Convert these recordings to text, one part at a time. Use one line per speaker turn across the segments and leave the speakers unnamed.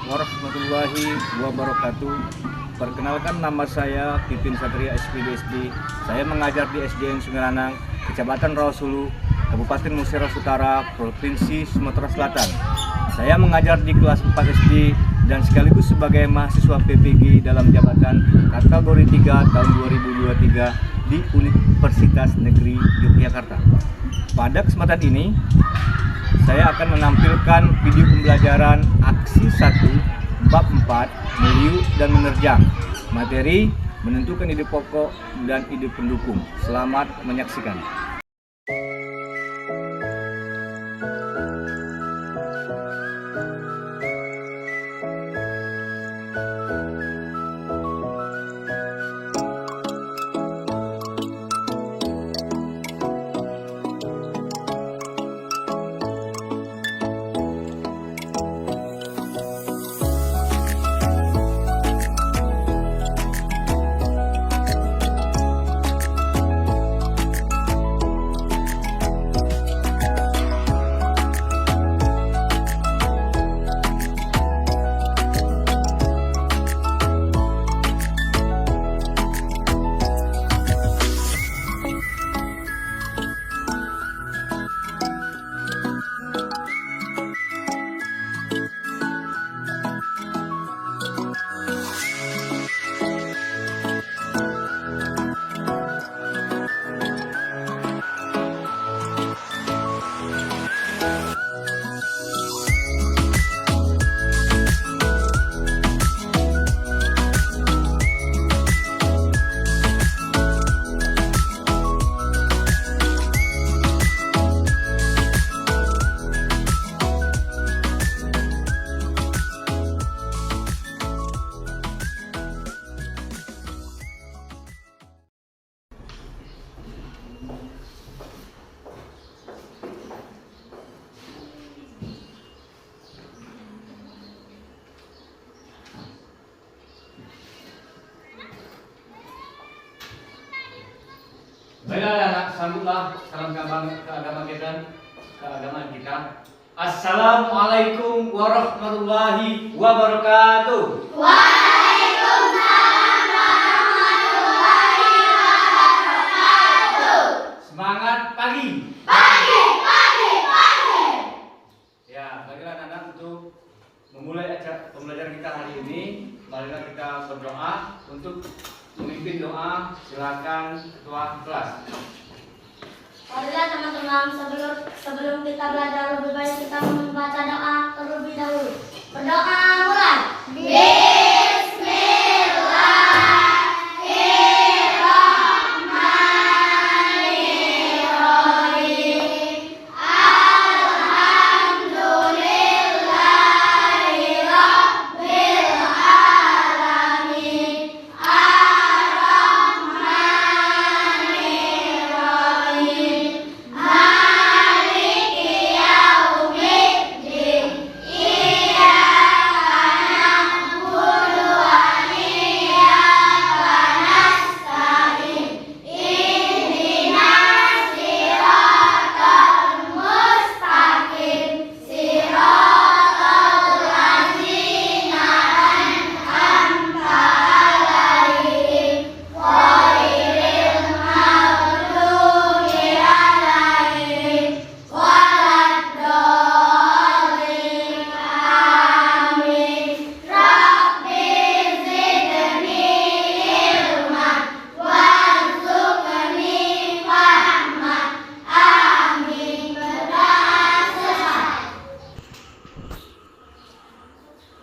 warahmatullahi wabarakatuh. Perkenalkan, nama saya Pipin Satria SPD. Saya mengajar di SDN Sungai Lanang, Kecamatan Rawasulu, Kabupaten Musi Rawas Utara, Provinsi Sumatera Selatan. Saya mengajar di kelas 4 SD dan sekaligus sebagai mahasiswa PPG dalam jabatan kategori 3 tahun 2023 di Universitas Negeri Yogyakarta. Pada kesempatan ini, saya akan menampilkan video pembelajaran aksi 1 bab 4 meliuk dan menerjang. Materi menentukan ide pokok dan ide pendukung. Selamat menyaksikan. Baiklah anak, sambutlah salam keagamaan kita. Assalamualaikum warahmatullahi wabarakatuh.
Waalaikumsalam warahmatullahi wabarakatuh.
Semangat pagi.
Pagi.
Ya, baiklah anak untuk memulai acara pembelajaran kita hari ini, marilah kita berdoa. Untuk memimpin doa, silakan ketua kelas.
Marilah teman-teman, sebelum kita belajar lebih baik kita membaca doa terlebih dahulu. Berdoa mulai.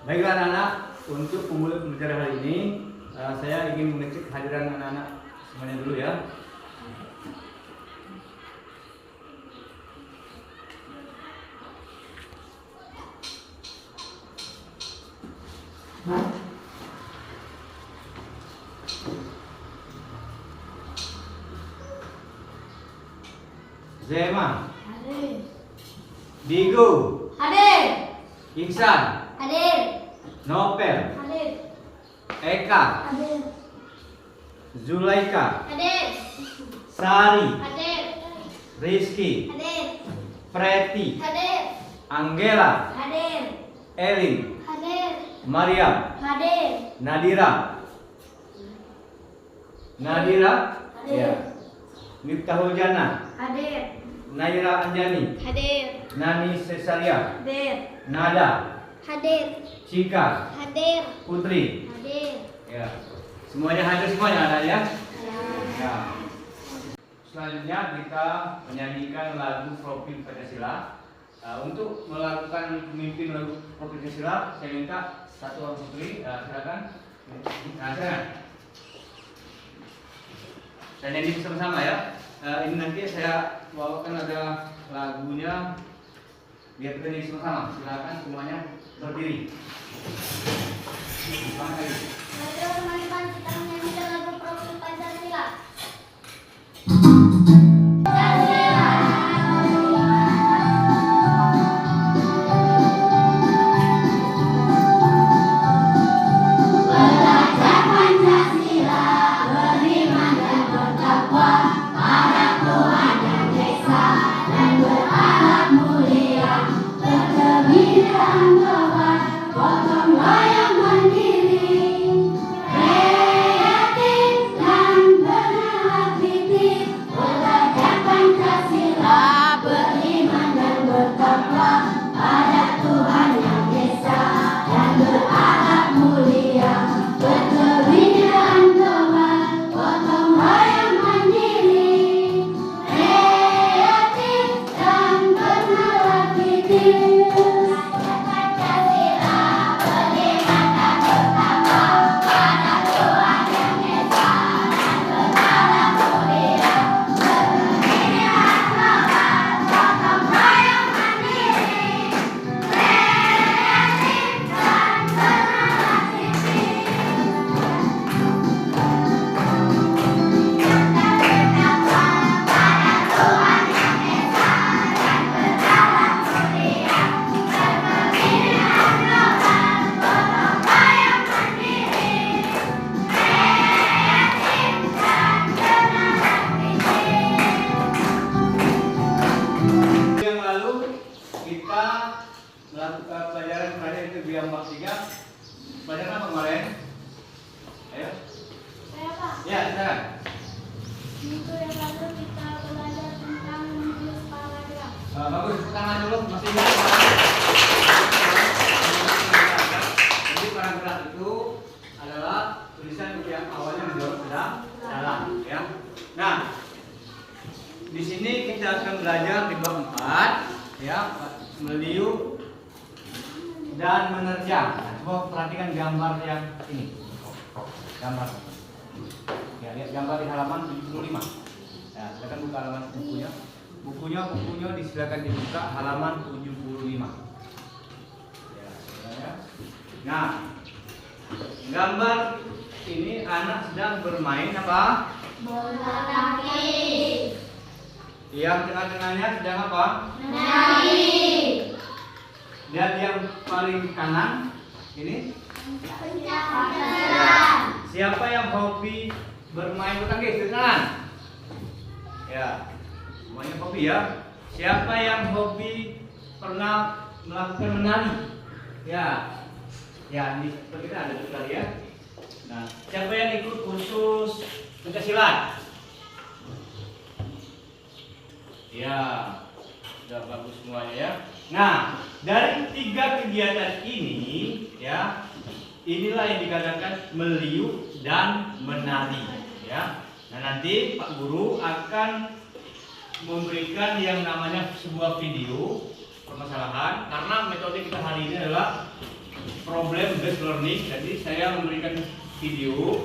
Baiklah anak-anak, untuk pemulai pembelajaran hari ini, saya ingin mengecek kehadiran anak-anak semuanya dulu ya. Zema,
Hadir.
Digo,
Hadir.
Iksan,
Hadir.
Nopel,
Hadir.
Eka,
Hadir.
Zulaika,
Hadir.
Sari,
Hadir.
Rizky,
Hadir.
Preti,
Hadir.
Anggela,
Hadir.
Elin,
Hadir.
Maria.
Hadir.
Nadira. Nadira.
Hadir.
Ya. Miftahul Jannah.
Hadir.
Naira Anjani.
Hadir.
Nani Cesaria.
Hadir.
Nada.
Hadir.
Cika.
Hadir.
Putri.
Hadir.
Ya. Semuanya hadir semuanya anak ya. Ya. Selanjutnya kita menyanyikan lagu Profil Pancasila. Untuk melakukan pemimpin lagu Profil Pancasila, saya minta satu orang putri, silakan. Nah, silakan. Saya nyanyi bersama-sama ya. Ini nanti saya bawakan ada lagunya, biar kita nyanyi sama-sama. Silakan semuanya berdiri.
Mari teman-teman kita menyanyikan lagu Profil Pancasila.
Pelajaran apa kemarin? Ayo.
Saya Pak.
Ya, silakan.
Minggu yang lalu kita belajar tentang menulis paragraf.
Bagus, tepuk tangan dulu. Masih ingat? Jadi paragraf itu adalah tulisan yang awalnya menjawab sudah salah, ya. Nah, di sini kita akan belajar di bab 4, ya, meliuk dan menerjang. Nah, coba perhatikan gambar yang ini. Gambar. Ya, lihat gambar di halaman 75. Ya, silakan buka halaman bukunya. Bukunya disilakan dibuka halaman 75. Ya, ya. Nah, gambar ini anak sedang bermain apa?
Bola kaki.
Yang tengah-tengahnya sedang apa?
Menari.
Dan yang paling kanan ini?
Pencaksilat.
Siapa yang hobi bermain bulu tangkis? Kanan. Ya, semuanya hobi ya. Siapa yang hobi pernah melakukan menari? Ya, ya ini seperti kita ada juga ya. Nah, siapa yang ikut kursus pencaksilat? Ya, sudah bagus semuanya ya. Nah, dari 3 kegiatan ini, ya, inilah yang dikatakan meliuk dan menari, ya. Nah, nanti Pak Guru akan memberikan yang namanya sebuah video permasalahan, karena metode kita hari ini adalah problem based learning. Jadi saya memberikan video,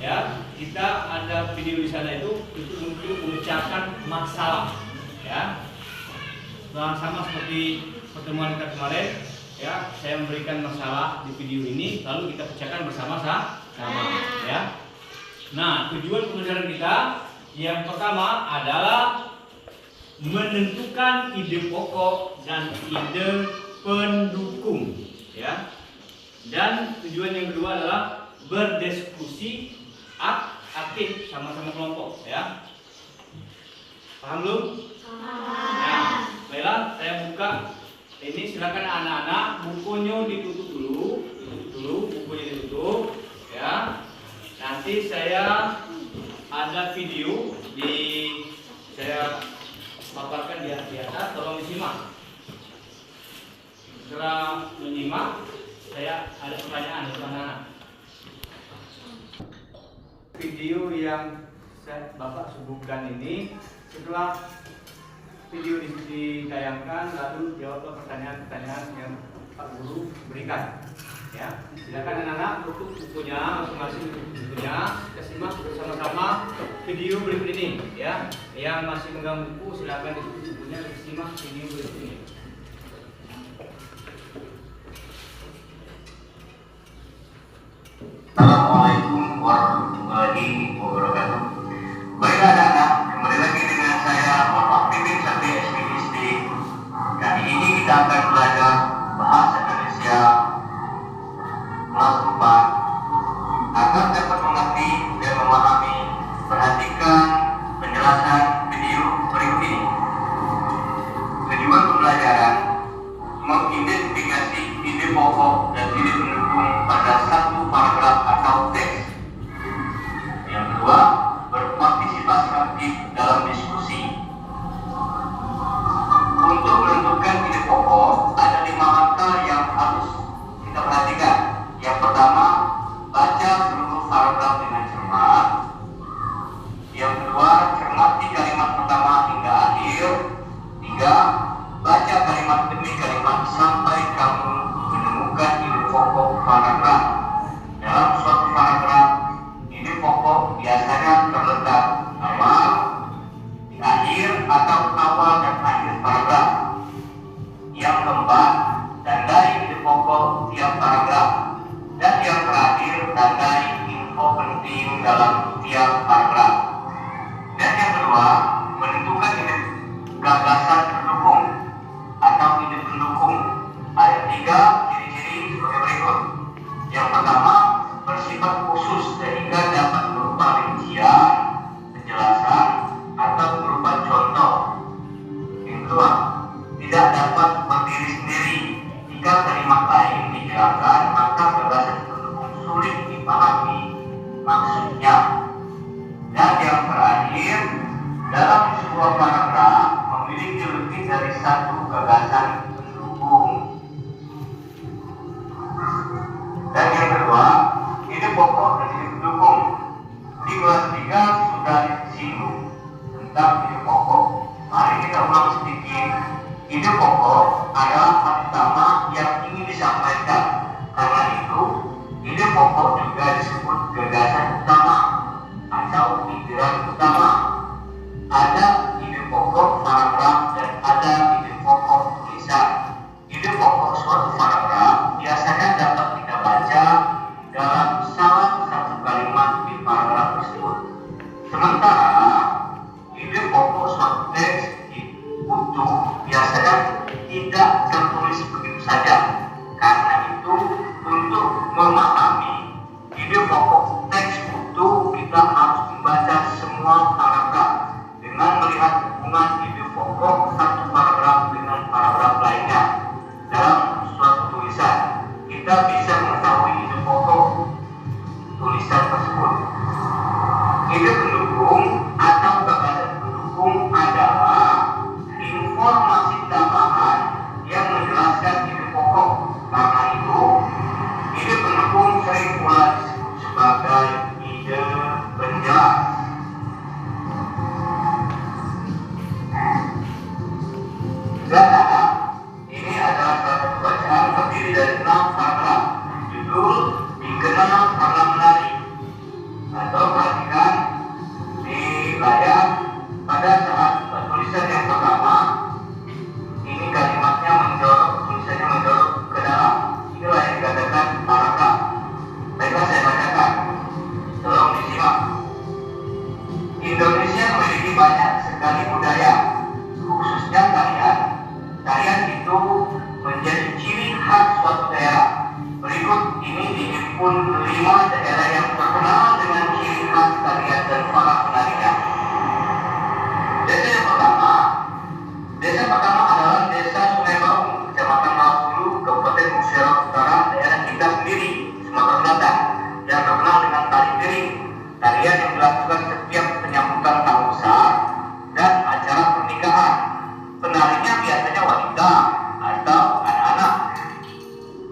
ya. Kita ada video di sana itu untuk memecahkan masalah, ya. Nah, sama seperti pertemuan kita kemarin, ya, saya memberikan masalah di video ini, lalu kita pecahkan bersama-sama, ya. Nah, tujuan pembelajaran kita yang pertama adalah menentukan ide pokok dan ide pendukung, ya. Dan tujuan yang kedua adalah berdiskusi aktif sama-sama kelompok, ya. Paham belum? Nah, baiklah, saya buka ini, silakan anak-anak bukunya ditutup dulu, bukunya ditutup ya. Nanti saya ada video saya paparkan di atas, tolong disimak. Setelah menyimak, saya ada pertanyaan untuk anak-anak. Video yang Bapak suguhkan ini, setelah video ditayangkan, lalu jawablah pertanyaan-pertanyaan yang Pak Guru berikan. Ya, silakan anak-anak tutup bukunya, masing-masing bukunya, kita simak bersama-sama video berikut ini. Ya, yang masih megang buku silakan ditutup bukunya, disimak video berikut ini.
Assalamualaikum warahmatullahi wabarakatuh. Baiklah anak-anak, kembali lagi dengan saya Bapak Pipin Satria SPDSD. Kali ini kita akan belajar bahasa Indonesia kelas 4. Agar dapat mengerti dan memahami, perhatikan penjelasan video berikut ini. Tujuan pembelajaran mengidentifikasi ide pokok dan ide pendukung pada satu paragraf atau teks. Yang kedua, berpartisipasi aktif dalam diskusi. Untuk menentukan ide pokok, ada 5 langkah yang harus kita perhatikan. Yang pertama, baca seluruh paragraf dengan cermat. Yang kedua, cermati kalimat pertama hingga akhir. 3. Baca kalimat demi kalimat sampai kamu menemukan ide pokok paragraf. Dalam suatu paragraf, ide pokok biasanya terletak awal, di akhir, atau awal dan akhir paragraf. Yang keempat, tandai ide pokok tiap paragraf. Dan yang terakhir, tandai info penting dalam tiap paragraf. Dan yang kedua, menentukan ide gagasan pendukung atau ide pendukung. Ada 3 ciri-ciri sebagai berikut. Yang pertama, bersifat khusus sehingga dapat berupa rincian, penjelasan, atau berupa contoh. Yang kedua, tidak dapat berdiri sendiri. Jika kalimat lain dijelaskan, maka gagasan pendukung sulit dipahami maksudnya. Dan yang terakhir, dalam sebuah paragraf memiliki lebih dari satu gagasan pendukung. Dan yang kedua, ide pokok dan ide pendukung. Di kelas 3 sudah disinggung tentang ide pokok. Mari kita ulang sedikit. Ide pokok adalah hal utama yang ingin disampaikan. Karena itu, ide pokok juga disebut gagasan utama atau pikiran utama. Ada ide pokok paragraf dan ada ide pokok tulisan. Ide pokok suatu paragraf biasanya dapat kita baca dalam salah satu kalimat di paragraf tersebut. Sementara ide pokok suatu teks utuh biasanya tidak tertulis begitu saja. Karena itu, untuk memahami ide pokok teks utuh, kita harus membaca semua paragraf dengan melihat hubungan ide pokok satu paragraf dengan paragraf lainnya. Dalam suatu tulisan, kita bisa mengetahui ide pokok tulisan tersebut. Ide pendukung atau gagasan pendukung adalah informasi tambahan yang menjelaskan ide pokok. Karena itu, ide pendukung sering pula disebut sebagai ide penjelas. Dan ini adalah satu bacaan terdiri dari 6 paragraf. Judul dikenal karena menarik. Atau perhatikan di layar pada saat tulisan yang pertama, ini kalimatnya menjorok, tulisannya menjorok ke dalam. Inilah yang dikatakan paragraf. Baiklah, saya bacakan. Tolong disimak. Indonesia memiliki banyak sekali budaya, khususnya tarian. Tarian itu menjadi ciri khas suatu daerah. Berikut ini dihimpun 5 daerah yang terkenal dengan ciri khas tarian dan para penarinya. Desa pertama adalah Desa Sungai Baung, Kecamatan Lampulu, Kabupaten Musyawarah Utara, daerah kita sendiri, Sumatera dilakukan setiap penyambutan tamu besar dan acara pernikahan. Penarinya biasanya wanita atau anak-anak.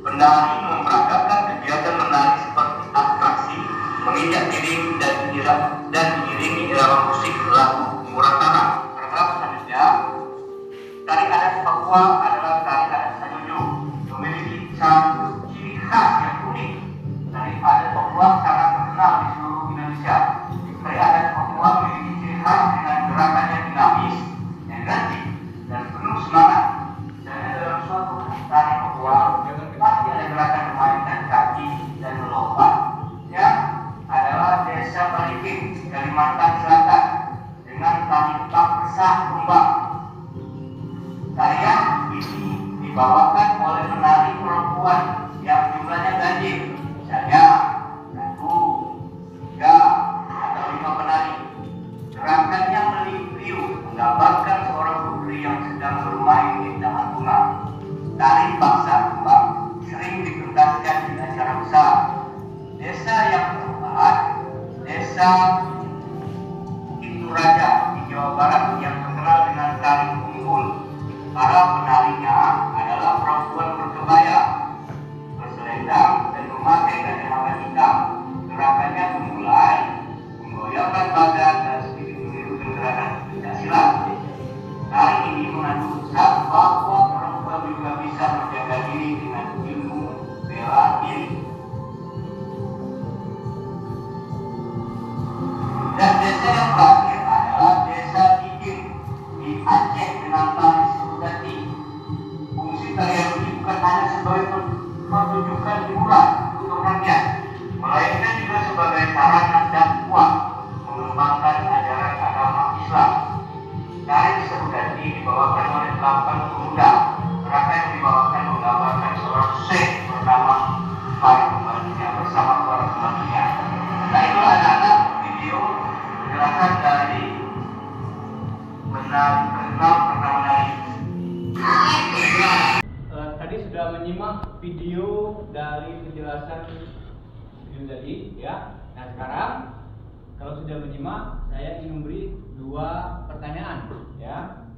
Penari memperagakan kegiatan menari seperti atraksi, menginjak piring dan diiringi irama musik lagu murah tanah. Paragraf selanjutnya, tari adat Papua adalah tari adat Sajuju, memiliki satu ciri khas yang unik. Tari adat Papua sangat terkenal di seluruh Indonesia. Tari adat Papua memiliki ciri khas dengan gerakan yang dinamis, energi, dan penuh semangat. Dan dalam suatu tari Papua pasti ada gerakan memainkan kaki dan melompat. Yang adalah Desa Balikin, Kalimantan Selatan, dengan tari Paksa Kembang. Tarian ini dibawakan oleh penari perempuan yang jumlahnya ganjil, misalnya 1, 3, atau 5 penari. Gerakannya meliu-liu, menggambarkan seorang putri yang sedang bermain di taman bunga. Tari Paksa Kembang sering dipentaskan di acara besar. Desa yang keempat, Desa Ituraja di Jawa Barat yang terkenal dengan tari unggul. Para penarinya adalah perempuan berkebaya, berselendang, dan memakai kacamata hitam. Gerakannya memulai menggoyangkan badan dan sedikit menirukan gerakan pencaksilat. Tari ini mengandung pesan bahwa perempuan juga bisa menjaga diri dengan ilmu bela diri. Dan desa yang terakhir adalah Desa Tigin di Aceh dengan tari Surugati. Fungsi tarian ini bukan hanya sebagai pertunjukan hiburan untuk rakyat, melainkan juga sebagai sarana dakwah mengembangkan ajaran agama Islam. Tari Surugati dibawakan oleh 8 pemuda. Gerakan yang dibawakan menggambarkan seorang syekh bernama para pembantunya bersama para pembantunya. Nah, itu anak-anak video penjelasan dari menari terkenal pernah menari.
Tadi sudah menyimak video dari penjelasan video tadi, ya. Nah sekarang kalau sudah menyimak, saya ingin memberi 2 pertanyaan, ya.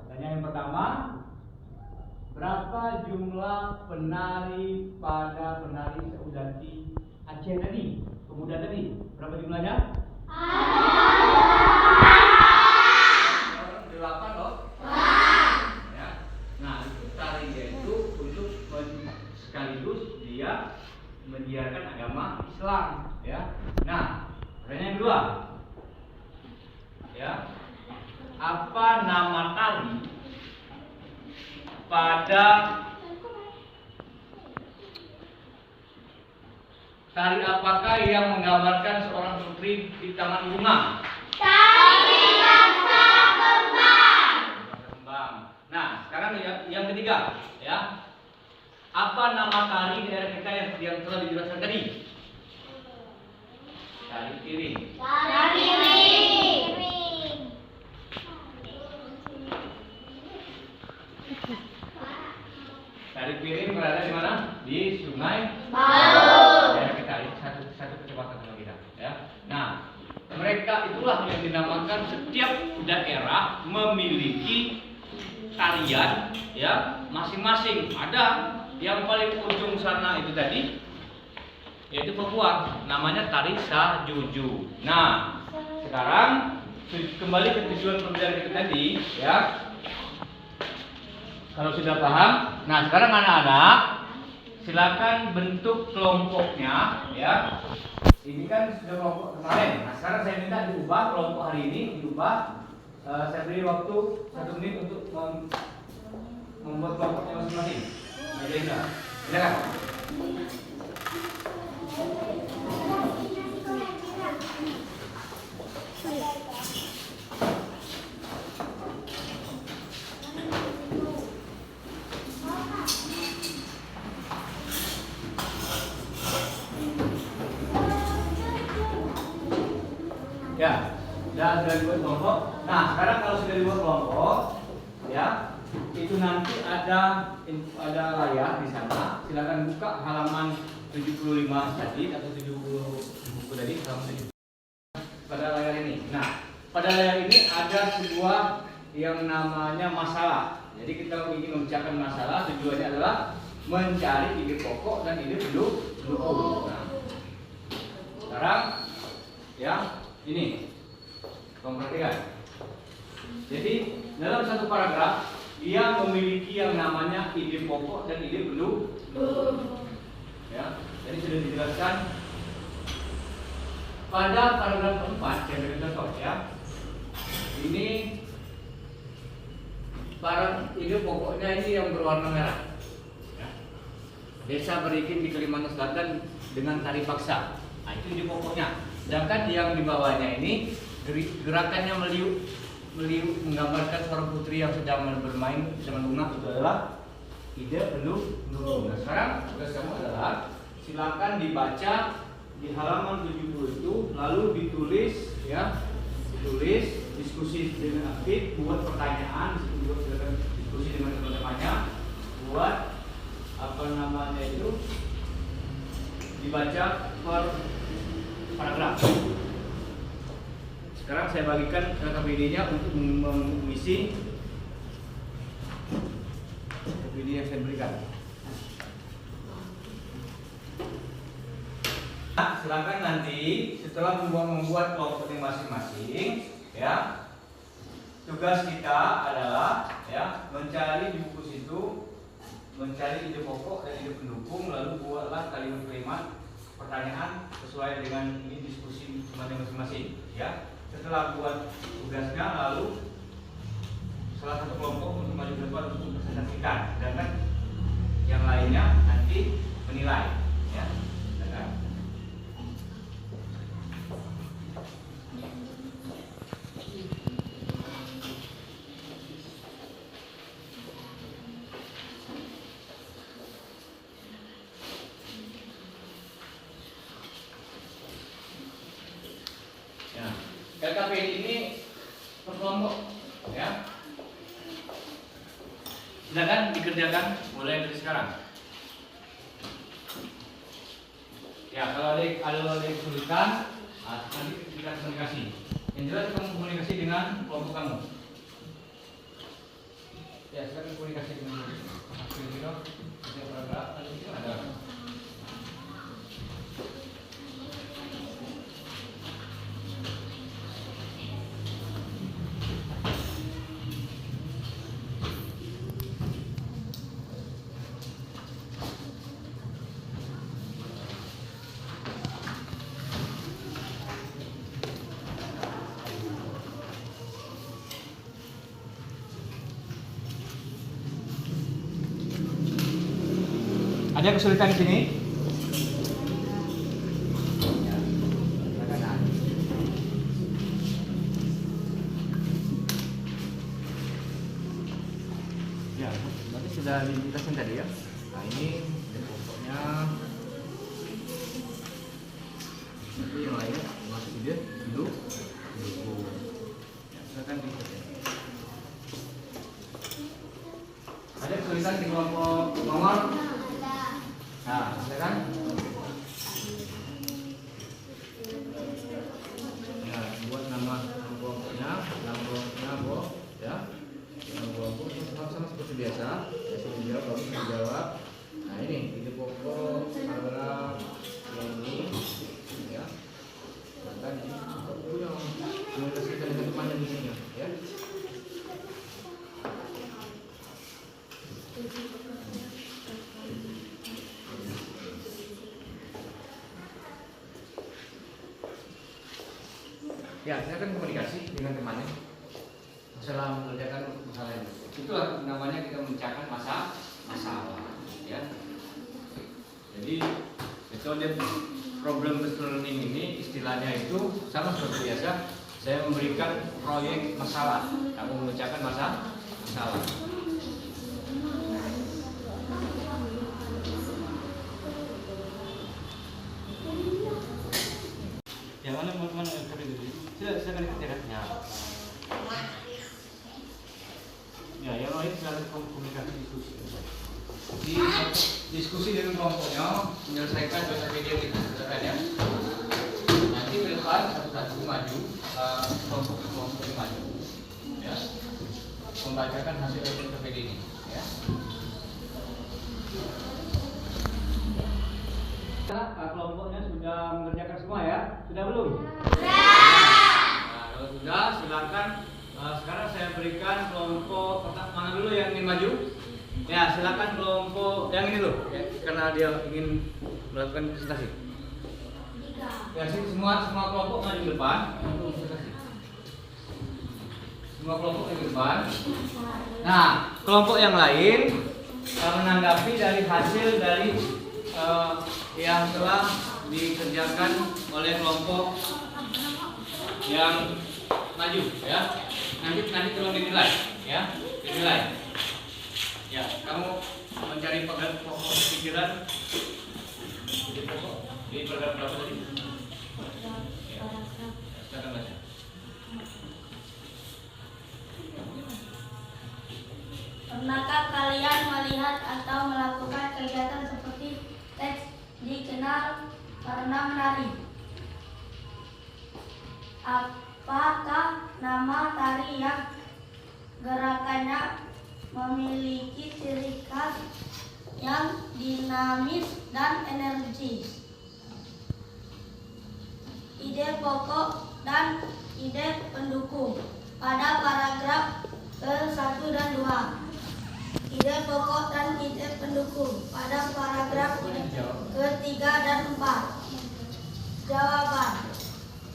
Pertanyaan yang pertama, berapa jumlah penari pada penari Saudati Aceh tadi, pemuda tadi? Berapa jumlahnya? 8 loh. Ya. Nah itu tarinya itu untuk sekaligus dia menyiarkan agama Islam, ya. Nah pertanyaan yang kedua, ya, apa nama tari pada tari apakah yang menggambarkan seorang putri di taman bunga?
Tari Paksa Kembang.
Kembang. Nah, sekarang yang ketiga, ya. Apa nama tari di daerah kita yang telah dijelaskan tadi? Tari piring.
Tari piring.
Tari piring berada di mana? Di Sungai
Baur.
Daerah kita, satu kecamatan sama kita, ya. Nah, mereka itulah yang dinamakan setiap daerah memiliki tarian, ya, masing-masing. Ada yang paling ujung sana itu tadi, yaitu Papua, namanya tari Sajuju. Nah, sekarang kembali ke tujuan pembelajaran kita tadi, ya. Kalau sudah paham, nah sekarang anak-anak silakan bentuk kelompoknya, ya. Ini kan sudah kelompok kemarin. Nah sekarang saya minta diubah kelompok hari ini, diubah. Saya beri waktu 1 menit untuk membuat kelompoknya masing-masing. Nah, silakan. Ya, sudah dibuat kelompok. Nah, sekarang kalau sudah dibuat kelompok, ya, itu nanti ada layar di sana. Silakan buka halaman 75 tadi atau 70 buku tadi, halaman 70. ada sebuah yang namanya masalah. Jadi kita ingin memecahkan masalah, tujuannya adalah mencari ide pokok dan ide pendukung. Nah, sekarang ya ini perhatikan. Jadi dalam satu paragraf dia memiliki yang namanya ide pokok dan ide pendukung. Ya, jadi sudah dijelaskan pada paragraf 4 yang beri contoh ya. Ini para ide pokoknya ini yang berwarna merah. Ya. Desa berikin di Kalimantan Selatan dengan tari paksa. Nah, itu ide pokoknya. Sedangkan yang di bawahnya ini gerakannya meliuk menggambarkan seorang putri yang sedang bermain bersama bunga, itu adalah ide pendukung. Nah, sekarang tugas kamu adalah silakan dibaca di halaman 70 itu, lalu ditulis ya, ditulis diskusi dengan aktif, buat pertanyaan, buat diskusi dengan teman-temannya, buat apa namanya itu dibaca per paragraf. Sekarang saya bagikan KPD-nya untuk mengisi KPD yang saya berikan. Nah, silakan nanti setelah membuat kelompoknya masing-masing, ya, tugas kita adalah ya mencari di buku situ, mencari ide pokok dan ide pendukung, lalu buatlah kalimat-kalimat pertanyaan sesuai dengan ini diskusi temannya masing-masing. Ya, setelah buat tugasnya, lalu salah satu kelompok untuk maju ke depan untuk mempresentasikan, sedangkan yang lainnya nanti menilai. Ya, sedangkan LKP ini per kelompok, ya. Silakan dikerjakan mulai dari sekarang. Ya, kalau ada kesulitan, nanti kita komunikasi. Yang jelas kamu komunikasi dengan kelompok kamu. Ya, silakan komunikasi dengan kelompok. Ada. Ada kesulitan di sini? Ya, berarti sudah dijelasin tadi ya. Nah, ini pokoknya. Nanti yang lainnya masuk ide dulu. Ya, silakan dikerjakan. Ada kesulitan di kelompok nomor? Nah, silakan. Ya, buat nama kelompoknya, ya. Kelompok sama seperti biasa. Saya dijawab, baru dijawab. Nah, ini ide pokok paragraf yang ini, ya. Maka ini punya komunikasikan dengan temannya di sini, ya. Ya, silakan komunikasi dengan temannya setelah mengerjakan masalah ini. Itulah namanya kita memecahkan masalah, ya. Jadi metode problem based learning ini istilahnya itu sama seperti biasa. Saya memberikan proyek masalah, kamu memecahkan masalah. Yang mana teman-teman silakan dikerjakan. Ya, yang lain silakan komunikasi diskusi. Diskusi dengan kelompoknya, menyelesaikan dosa video kita, ya. Nanti ke depan satu-satu maju, kelompok maju. ya, membacakan hasil LKPD ini. Ya. Kelompoknya sudah mengerjakan semua ya? Sudah belum? Nah, kalau sudah, silakan. Sekarang saya berikan kelompok mana dulu yang ingin maju? Ya, silakan kelompok yang ini dulu, ya, karena dia ingin melakukan presentasi. Ya, sini semua kelompok maju ke depan untuk presentasi. Semua kelompok maju ke depan. Nah, kelompok yang lain menanggapi dari hasil dari yang telah dikerjakan oleh kelompok yang maju, ya. Nanti tolong dinilai, ya, dinilai. Ya, kamu mencari pokok pikiran di paragraf berapa tadi? Ya, silakan baca.
Pernahkah kalian melihat atau melakukan kegiatan seperti teks dikenal karena menari? Apakah nama tari yang gerakannya memiliki ciri khas yang dinamis dan energis? Ide pokok dan ide pendukung pada paragraf ke-1 dan 2. Ide pokok dan ide pendukung pada paragraf ke-3 dan 4. Jawaban: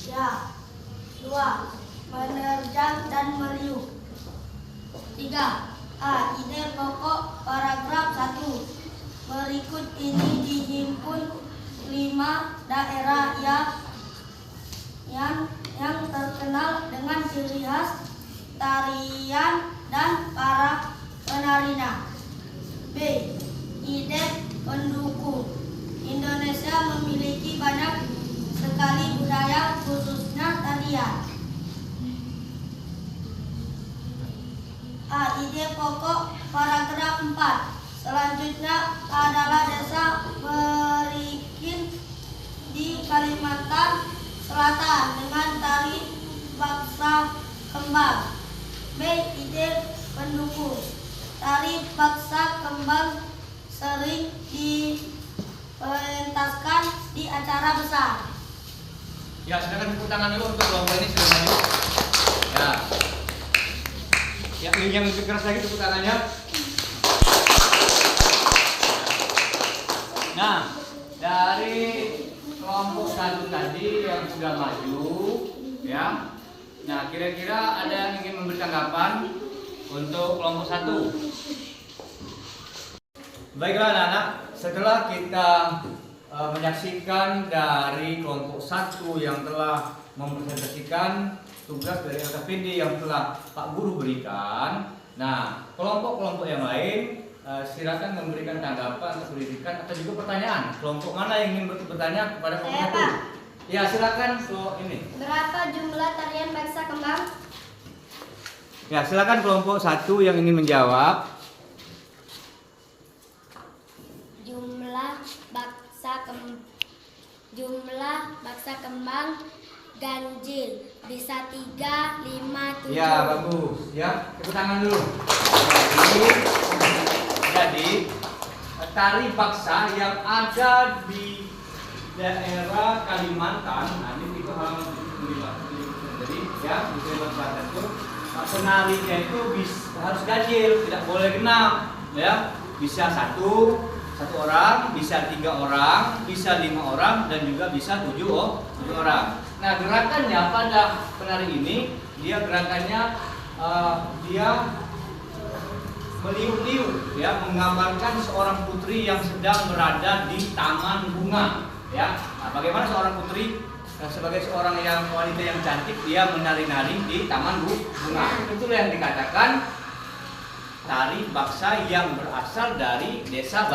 ya. 2. Menerjang dan meliuk. 3. A. Ide pokok paragraf 1. Berikut ini dihimpun 5 daerah yang terkenal dengan ciri khas tarian dan para penarinya. B. Ide pendukung. Indonesia memiliki banyak sekali budaya, khususnya tarian. A. Ide pokok paragraf 4. Selanjutnya adalah desa Merikin di Kalimantan Selatan dengan tari baksa kembang. B. Ide pendukung. Tari baksa kembang sering dipentaskan di acara besar.
Ya, silakan tepuk tangan dulu untuk kelompok ini sudah maju. Ya. Yang lebih keras lagi tepuk tangannya. Nah, dari kelompok 1 tadi yang sudah maju, ya. Nah, kira-kira ada yang ingin memberi tanggapan untuk kelompok 1? Baiklah anak-anak, setelah kita menyaksikan dari kelompok 1 yang telah mempresentasikan tugas dari LKPD yang telah Pak Guru berikan. Nah, kelompok-kelompok yang lain silakan memberikan tanggapan atau kritikan atau juga pertanyaan. Kelompok mana yang ingin bertanya kepada kelompok 1? Ya, silakan. Ini.
Berapa jumlah tarian baksa kembang?
Ya, silakan kelompok 1 yang ingin menjawab.
Jumlah baksa kembang ganjil bisa 3, 5, 7.
Ya, bagus. Ya, tepuk tangan dulu. Jadi tari baksa yang ada di daerah Kalimantan, nah ini itu halaman 75. Jadi ya, di Kalimantan itu penarinya itu harus ganjil, tidak boleh genap. Ya, bisa satu orang, bisa 3 orang, bisa 5 orang, dan juga bisa 7 orang. Nah, gerakannya pada penari ini, dia gerakannya dia meliuk-liuk, ya, menggambarkan seorang putri yang sedang berada di taman bunga, ya. Nah, bagaimana seorang putri sebagai seorang wanita yang cantik, dia menari-nari di taman bunga. Itulah yang dikatakan tari baksa yang berasal dari desa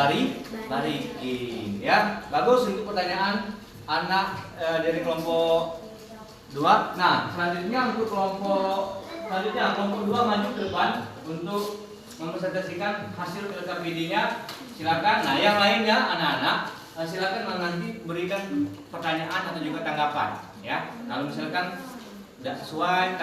Barikin, ya. Bagus untuk pertanyaan anak dari kelompok 2. Nah, selanjutnya untuk kelompok 2 maju ke depan untuk mempresentasikan hasil LKPD-nya. Silakan. Nah, yang lainnya anak-anak silakan nanti berikan pertanyaan atau juga tanggapan, ya. Kalau misalkan tidak sesuai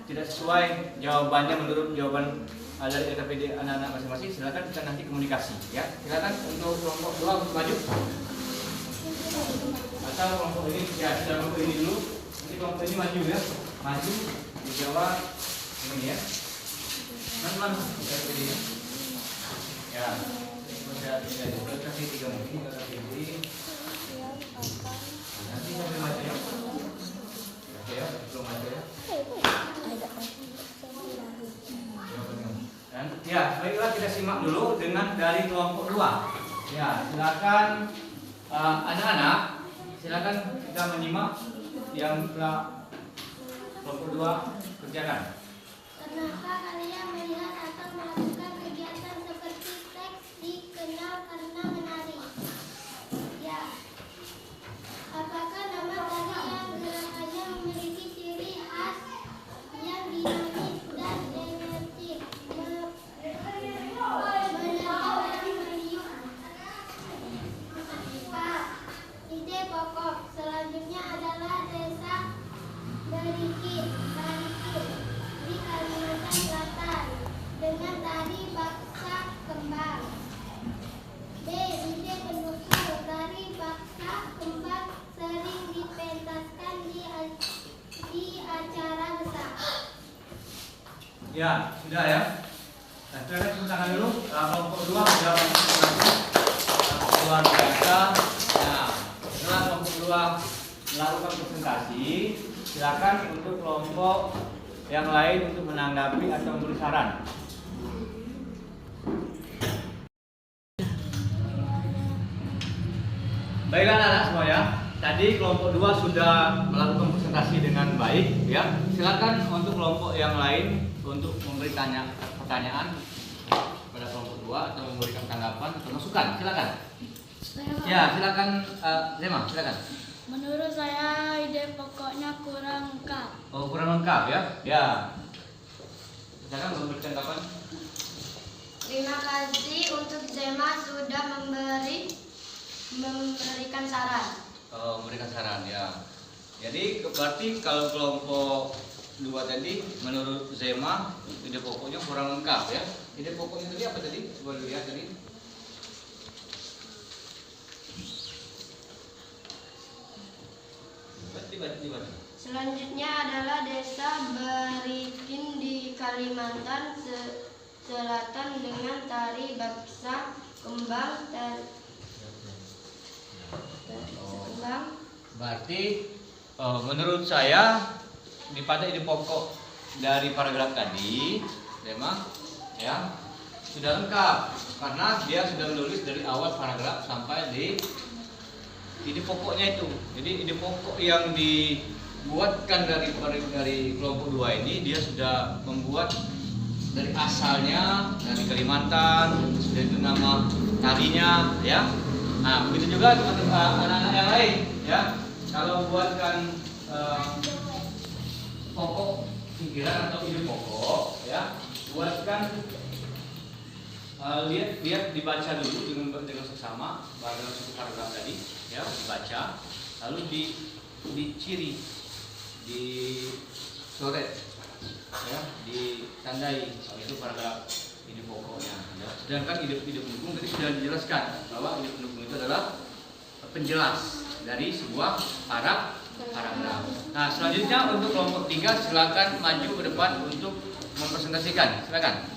tidak sesuai jawabannya menurut jawaban dari RPD anak-anak masing-masing, silakan kita nanti komunikasi ya. Silakan untuk kelompok 2 untuk maju. Atau kelompok ini ya, sudah kelompok ini dulu. Nanti kelompok ini maju ya. Maju dijawab ini ya. Mana RPD nya? Ya. Sudah kasih 3 menit RPD. Nanti sampai maju ya. Oke ya, belum maju ya. Dan ya, baiklah kita simak dulu dengan dari kelompok 2. Ya, silakan anak-anak, silakan kita menyimak yang telah kelompok 2 kerjakan.
Kenapa kalian melihat atau melakukan kegiatan seperti seks dikenal karena menari? Ya. Apakah nama tari yang gerakannya memiliki ciri khas yang dinamis dan energi? Ide pokok selanjutnya adalah desa Beriki di Kalimantan Selatan dengan tari baksa kembang. B. Ide pendukung tari baksa kembang sering dipentaskan di acara besar.
Ya, sudah ya. Nah, silakan tepuk tangan dulu. Kelompok 2 sudah luar biasa. Nah, setelah kelompok 2 melakukan presentasi, silakan untuk kelompok yang lain untuk menanggapi atau memberi saran. Baiklah anak-anak semua ya. Tadi kelompok 2 sudah melakukan presentasi dengan baik ya. Silakan untuk kelompok yang lain untuk memberi pertanyaan pada kelompok 2 atau memberikan tanggapan atau masukan. Silakan. Ya, silakan Zema, silakan.
Menurut saya ide pokoknya kurang lengkap.
Oh, kurang lengkap ya. Ya. Silakan memberikan tanggapan.
Terima kasih untuk Zema sudah memberikan saran.
Memberikan saran ya. Jadi berarti kalau kelompok 2 tadi menurut Zema ide pokoknya kurang lengkap ya. Ide pokoknya tadi apa tadi? Coba lihat tadi. Tiba-tiba.
Selanjutnya adalah desa Berikin di Kalimantan Selatan dengan tari baksa kembang
Berarti menurut saya pada ide pokok dari paragraf tadi, Zema, ya sudah lengkap karena dia sudah menulis dari awal paragraf sampai di ide pokoknya itu. Jadi ide pokok yang dibuatkan dari kelompok 2 ini dia sudah membuat dari asalnya dari Kalimantan, sudah itu nama tarinya ya. Nah, begitu juga teman-teman anak-anak yang lain ya. Kalau buatkan pokok pikiran atau ide pokok ya, buatkan lihat dibaca dulu dengan seksama paragraf tadi ya, dibaca lalu diciri, dicoret ya, ditandai itu paragraf ide pokoknya ya. Sedangkan ide pendukung tadi sudah dijelaskan bahwa ide pendukung itu adalah penjelas dari sebuah paragraf. Nah, selanjutnya untuk kelompok 3 silakan maju ke depan untuk mempresentasikan. Silakan.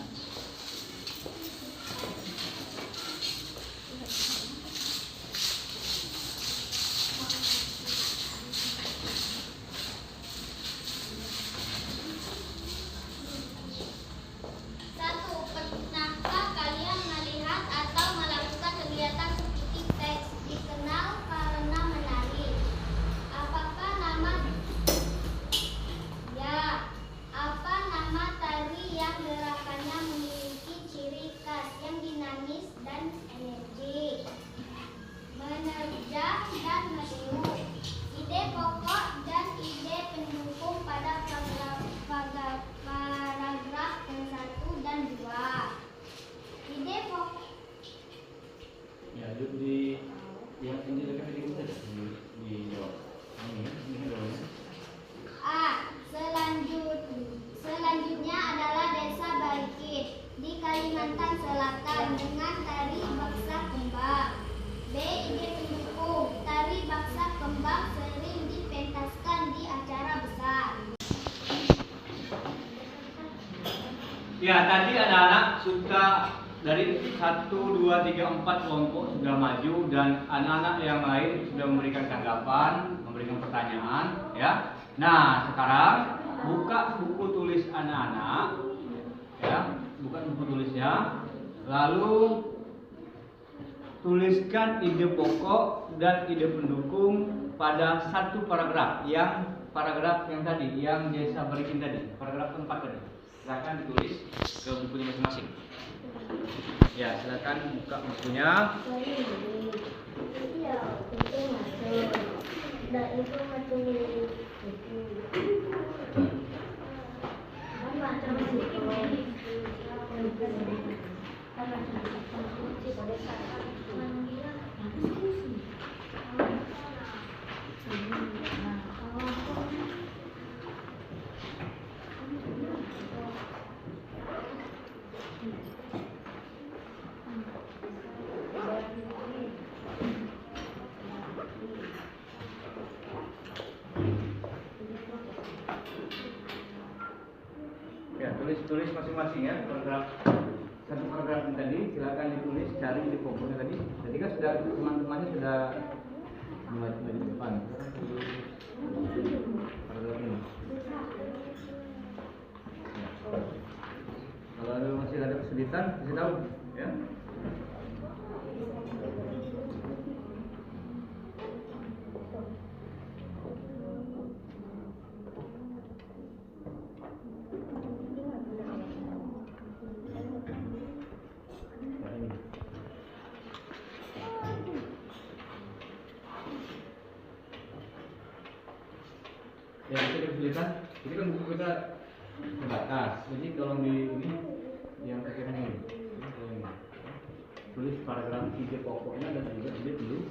Apa nama tari yang gerakannya
Ya, tadi anak-anak sudah dari 1, 2, 3, 4 kelompok sudah maju dan anak-anak yang lain sudah memberikan tanggapan, memberikan pertanyaan, ya. Nah, sekarang buka buku tulis anak-anak, ya, buka buku tulisnya, lalu tuliskan ide pokok dan ide pendukung pada satu paragraf yang tadi, yang Desa berikan tadi, paragraf keempat tadi. Silakan ditulis ke bukunya masing-masing. Ya, silakan buka bukunya. Ya, tulis masing-masing ya, satu paragraf yang tadi, silakan ditulis, cari di pokoknya tadi. Tadi kan sudah teman-temannya sudah mulai dari depan. Paragraf ini. Ya. Kalau masih ada kesulitan, kasih tahu, ya. Ya, itu kesulitan. Ini kan buku kita terbatas. Jadi tolong di ini yang pakai ini. Tulis paragraf ide pokoknya dan juga ide dulu.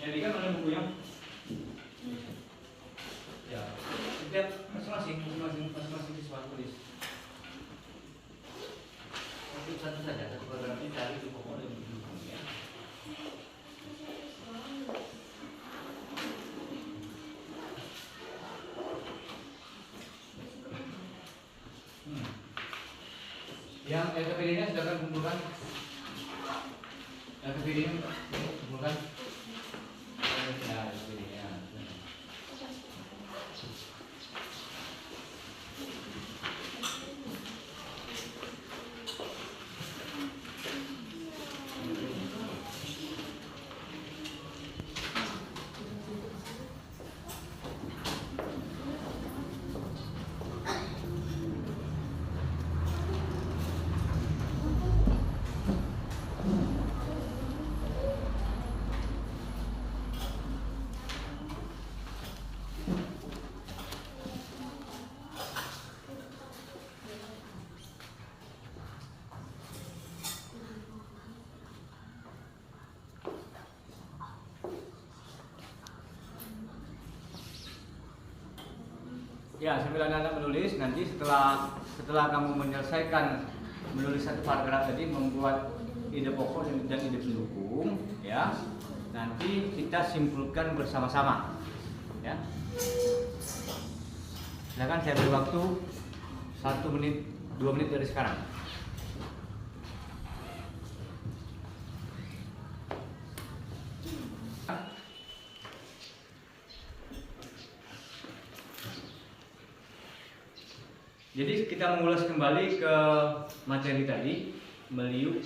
Jadi kan ada bukunya. Ya, setiap masing-masing siswa tulis. Satu saja, satu paragraf ini cari di pokok dan pendukung ya. Yang LKPD-nya silakan kumpulkan. LKPD-nya kumpulkan. Ya, sambil anak-anak menulis, nanti setelah kamu menyelesaikan menulis satu paragraf tadi, membuat ide pokok dan ide pendukung, ya, nanti kita simpulkan bersama-sama, ya. Silakan saya beri waktu 1 menit, 2 menit dari sekarang. Jadi kita mengulas kembali ke materi tadi, meliuk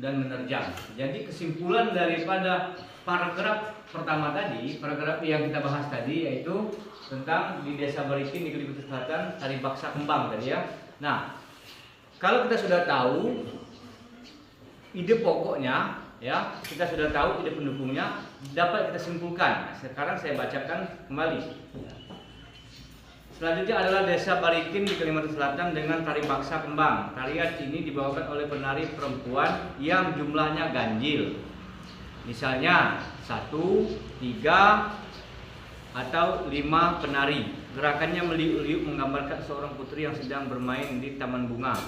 dan menerjang. Jadi kesimpulan daripada paragraf pertama tadi, paragraf yang kita bahas tadi yaitu tentang di Desa Barikin di Kalimantan Selatan tari baksa kembang tadi ya. Nah, kalau kita sudah tahu ide pokoknya ya, kita sudah tahu ide pendukungnya, dapat kita simpulkan. Sekarang saya bacakan kembali. Selanjutnya adalah Desa Barikin di Kalimantan Selatan dengan tari baksa kembang. Tarian ini dibawakan oleh penari perempuan yang jumlahnya ganjil. Misalnya 1, 3, atau 5 penari. Gerakannya meliuk-liuk menggambarkan seorang putri yang sedang bermain di taman bunga.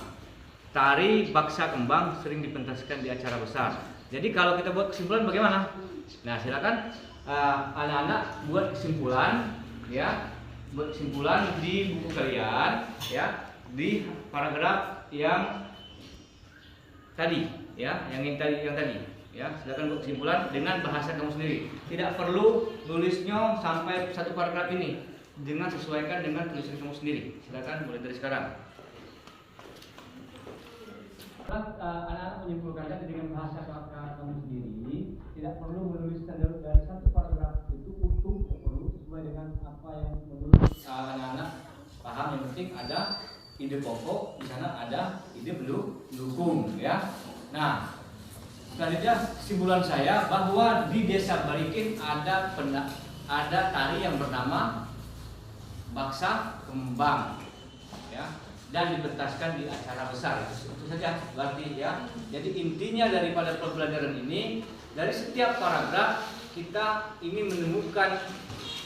Tari baksa kembang sering dipentaskan di acara besar. Jadi kalau kita buat kesimpulan bagaimana? Nah, silakan anak-anak buat kesimpulan ya. Buat kesimpulan di buku kalian ya, di paragraf yang tadi ya, yang tadi ya. Silakan buat kesimpulan dengan bahasa kamu sendiri. Tidak perlu nulisnya sampai satu paragraf ini, dengan sesuaikan dengan tulisan kamu sendiri. Silakan mulai dari sekarang. Anak-anak menyimpulkannya dengan bahasa kamu sendiri. Tidak perlu menuliskan dari satu paragraf itu utuh, perlu sesuai dengan apa yang menurut anak-anak paham. Yang penting ada ide pokok, di sana ada ide pendukung ya. Nah, selanjutnya kesimpulan saya bahwa di Desa Barikin ada tari yang bernama baksa kembang ya, dan dipentaskan di acara besar. Itu saja berarti ya. Jadi intinya daripada pembelajaran ini, dari setiap paragraf kita ingin menemukan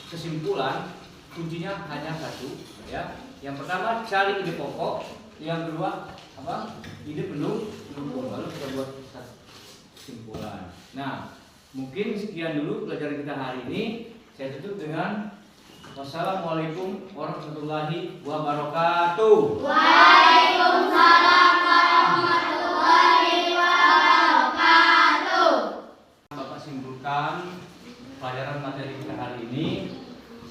kesimpulan, kuncinya hanya satu ya. Yang pertama cari ide pokok, yang kedua apa? Ide pendukung. Lalu kita buat kesimpulan. Nah, mungkin sekian dulu pelajaran kita hari ini. Saya tutup dengan wassalamualaikum warahmatullahi wabarakatuh.
Waalaikumsalam warahmatullahi wabarakatuh.
Bapak simpulkan pelajaran materi kita hari ini.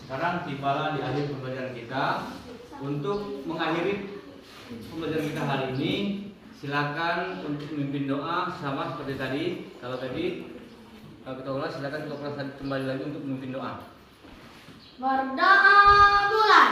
Sekarang tibalah di akhir pembelajaran kita. Untuk mengakhiri pembelajaran kita hari ini, silakan untuk memimpin doa sama seperti tadi. Kalau kita ulas, silakan kita kembali lagi untuk memimpin doa.
Berdoa bulan.